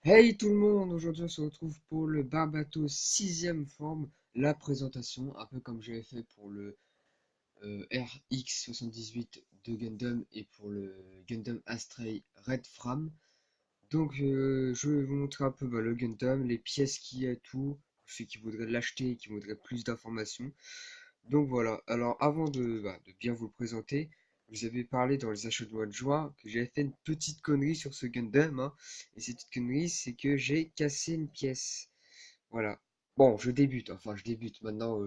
Hey tout le monde, aujourd'hui on se retrouve pour le Barbatos 6ème forme, la présentation, un peu comme j'avais fait pour le RX78 de Gundam et pour le Gundam Astray Red Fram. Donc je vais vous montrer un peu le Gundam, les pièces qu'il y a, tout, pour ceux qui voudraient l'acheter et qui voudraient plus d'informations. Donc voilà, alors avant de bien vous le présenter, vous avez parlé dans les achats de mois de juin que j'avais fait une petite connerie sur ce Gundam, hein. Et cette petite connerie, c'est que j'ai cassé une pièce. Voilà. Bon, je débute maintenant,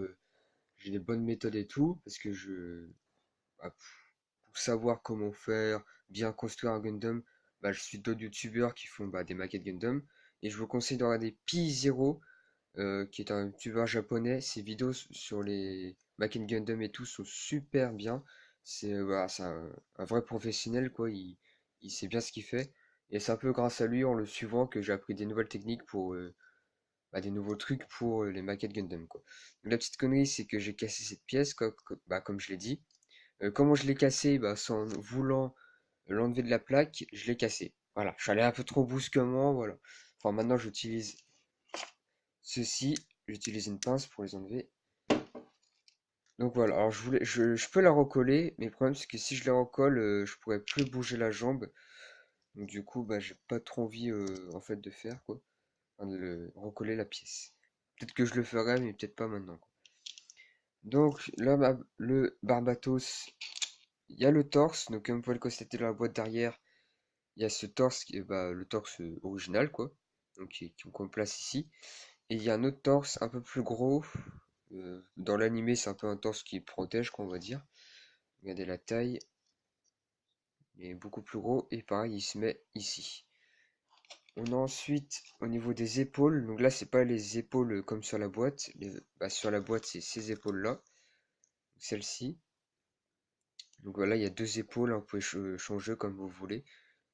j'ai des bonnes méthodes et tout, parce que bah, pour savoir comment faire, bien construire un Gundam, bah, je suis d'autres youtubeurs qui font des maquettes Gundam, et je vous conseille de regarder Pi0, qui est un youtubeur japonais. Ses vidéos sur les Macken Gundam et tout sont super bien. C'est un vrai professionnel, quoi. Il sait bien ce qu'il fait. Et c'est un peu grâce à lui, en le suivant, que j'ai appris des nouvelles techniques pour des nouveaux trucs pour les maquettes Gundam, quoi. Donc, la petite connerie, c'est que j'ai cassé cette pièce, comme je l'ai dit. Comment je l'ai cassé? Sans voulant l'enlever de la plaque, je l'ai cassé. Voilà, je suis allé un peu trop brusquement, voilà. Enfin, maintenant, j'utilise ceci, j'utilise une pince pour les enlever. Donc voilà, alors je peux la recoller, mais le problème c'est que si je la recolle, je pourrais plus bouger la jambe. Donc du coup, j'ai pas trop envie en fait de faire quoi, enfin, recoller la pièce. Peut-être que je le ferai, mais peut-être pas maintenant, quoi. Donc là, le Barbatos, il y a le torse. Donc comme vous pouvez le constater dans la boîte derrière, il y a ce torse qui est le torse original quoi, donc qu'on place ici. Et il y a un autre torse un peu plus gros. Dans l'animé, c'est un peu un torse qui protège, qu'on va dire. Regardez la taille, il est beaucoup plus gros et pareil, il se met ici. On a ensuite au niveau des épaules, donc là c'est pas les épaules comme sur la boîte, sur la boîte c'est ces épaules-là, celle-ci. Donc voilà, il y a deux épaules, hein, vous pouvez changer comme vous voulez.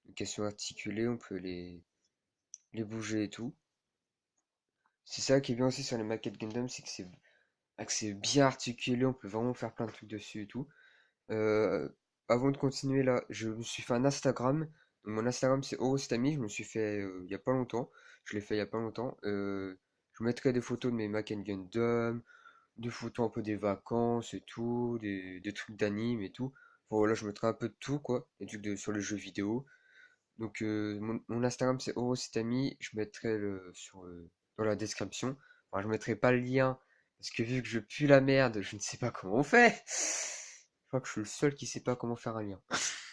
Donc elles sont articulées, on peut les bouger et tout. C'est ça qui est bien aussi sur les maquettes Gundam, c'est que c'est bien articulé, on peut vraiment faire plein de trucs dessus et tout. Euh, Avant de continuer là, je me suis fait un Instagram. Donc, mon Instagram c'est Orostami, je me suis fait il y a pas longtemps. Je l'ai fait il y a pas longtemps. Je mettrai des photos de mes Mac and Gundam, des photos un peu des vacances et tout, des trucs d'anime et tout. Bon, voilà, je mettrai un peu de tout quoi, des trucs sur les jeux vidéo. Donc mon Instagram c'est Orostami, je mettrai dans la description. Enfin, je mettrai pas le lien parce que vu que je pue la merde, je ne sais pas comment on fait. Je crois que je suis le seul qui sait pas comment faire un lien.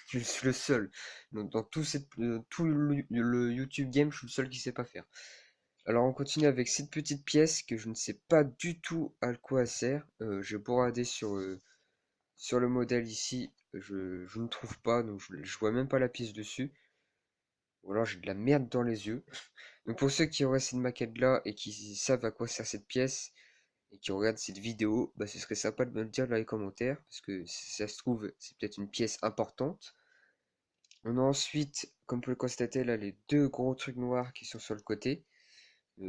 Je suis le seul. Donc, dans tout le YouTube game, je suis le seul qui sait pas faire. Alors on continue avec cette petite pièce que je ne sais pas du tout à quoi elle sert. J'ai beau regarder sur le modèle ici, je ne trouve pas, donc je vois même pas la pièce dessus. Ou alors j'ai de la merde dans les yeux. Donc pour ceux qui auraient cette maquette là et qui savent à quoi sert cette pièce et qui regardent cette vidéo, ce serait sympa de me le dire dans les commentaires parce que si ça se trouve c'est peut-être une pièce importante. On a ensuite, comme vous pouvez le constater là, les deux gros trucs noirs qui sont sur le côté,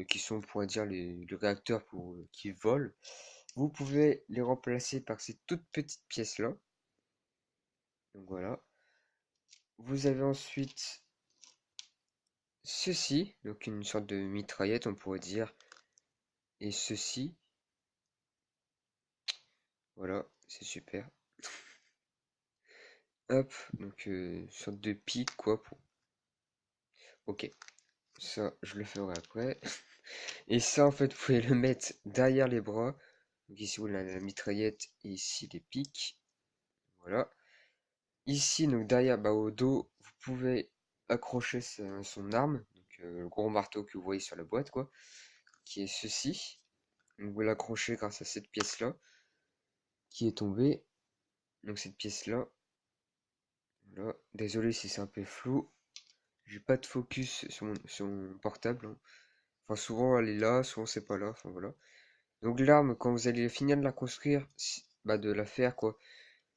qui sont, on pourrait dire, le réacteur qui vole. Vous pouvez les remplacer par ces toutes petites pièces là. Donc voilà. Vous avez ensuite ceci, donc une sorte de mitraillette on pourrait dire, et ceci. Voilà, c'est super. Hop, donc une sorte de pic quoi. Ok, ça je le ferai après. Et ça en fait vous pouvez le mettre derrière les bras. Donc ici vous avez la mitraillette et ici les pics. Voilà. Ici donc derrière au dos vous pouvez accrocher son arme. Donc le gros marteau que vous voyez sur la boîte quoi. Qui est ceci. Donc vous l'accrochez grâce à cette pièce là. Qui est tombée. Donc cette pièce là. Voilà. Désolé si c'est un peu flou. J'ai pas de focus sur mon portable, hein. Enfin, souvent elle est là, souvent c'est pas là. Enfin voilà. Donc l'arme, quand vous allez finir de la construire, de la faire quoi.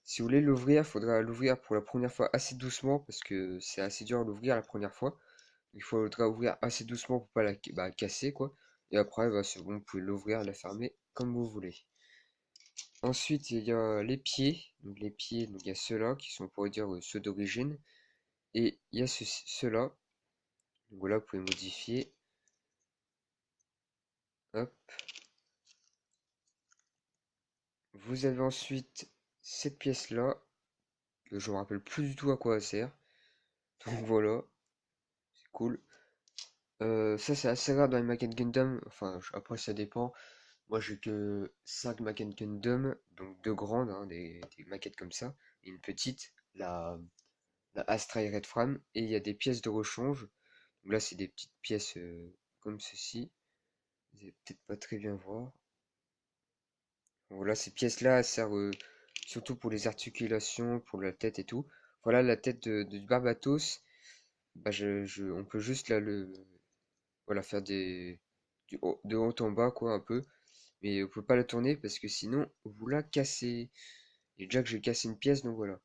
Si vous voulez l'ouvrir, il faudra l'ouvrir pour la première fois assez doucement parce que c'est assez dur à l'ouvrir la première fois. Il faudra ouvrir assez doucement pour pas la casser quoi. Et après, c'est bon, vous pouvez l'ouvrir et la fermer comme vous voulez. Ensuite, il y a les pieds. Donc les pieds, donc il y a ceux-là qui sont, on pourrait dire, ceux d'origine. Et il y a ceux-là. Donc voilà, vous pouvez modifier. Hop. Vous avez ensuite cette pièce-là, que je me rappelle plus du tout à quoi elle sert. Donc voilà, c'est cool. Ça c'est assez rare dans les maquettes Gundam, enfin après ça dépend. Moi j'ai que 5 maquettes Gundam, donc deux grandes, hein, des maquettes comme ça, et une petite, la Astray Red Fram, et il y a des pièces de rechange. Donc là c'est des petites pièces comme ceci. Vous allez peut-être pas très bien voir. Voilà, ces pièces-là servent surtout pour les articulations, pour la tête et tout. Voilà la tête du Barbatos. Bah, on peut juste là voilà, faire de haut en bas quoi un peu. Mais on peut pas la tourner parce que sinon vous la cassez. Et déjà que j'ai cassé une pièce, donc voilà.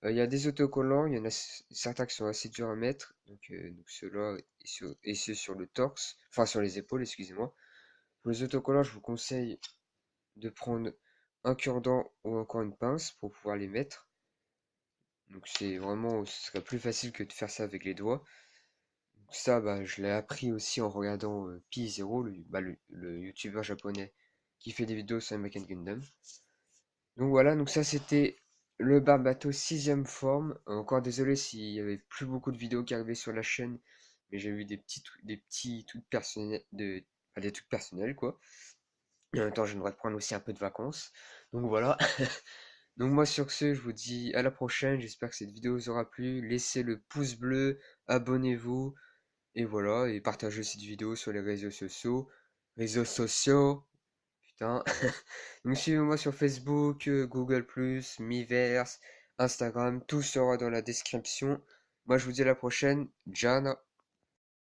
Il y a des autocollants, il y en a certains qui sont assez durs à mettre. Donc ceux-là et ceux sur le torse, enfin sur les épaules, excusez-moi. Pour les autocollants, je vous conseille de prendre un cure-dent ou encore une pince pour pouvoir les mettre. Donc c'est vraiment, ce serait plus facile que de faire ça avec les doigts. Donc ça, bah, je l'ai appris aussi en regardant Pi Zero, le youtubeur japonais qui fait des vidéos sur les American Gundam. Donc voilà, donc ça c'était le Barbato 6ème forme. Encore désolé s'il y avait plus beaucoup de vidéos qui arrivaient sur la chaîne, mais j'ai vu des petits trucs personnels, enfin, des trucs personnels quoi. Et en même temps, j'aimerais prendre aussi un peu de vacances. Donc voilà. Donc moi sur ce, je vous dis à la prochaine. J'espère que cette vidéo vous aura plu. Laissez le pouce bleu, abonnez-vous. Et voilà, et partagez cette vidéo sur les réseaux sociaux. Réseaux sociaux, putain. Donc suivez-moi sur Facebook, Google+, Miiverse, Instagram. Tout sera dans la description. Moi je vous dis à la prochaine. Jana.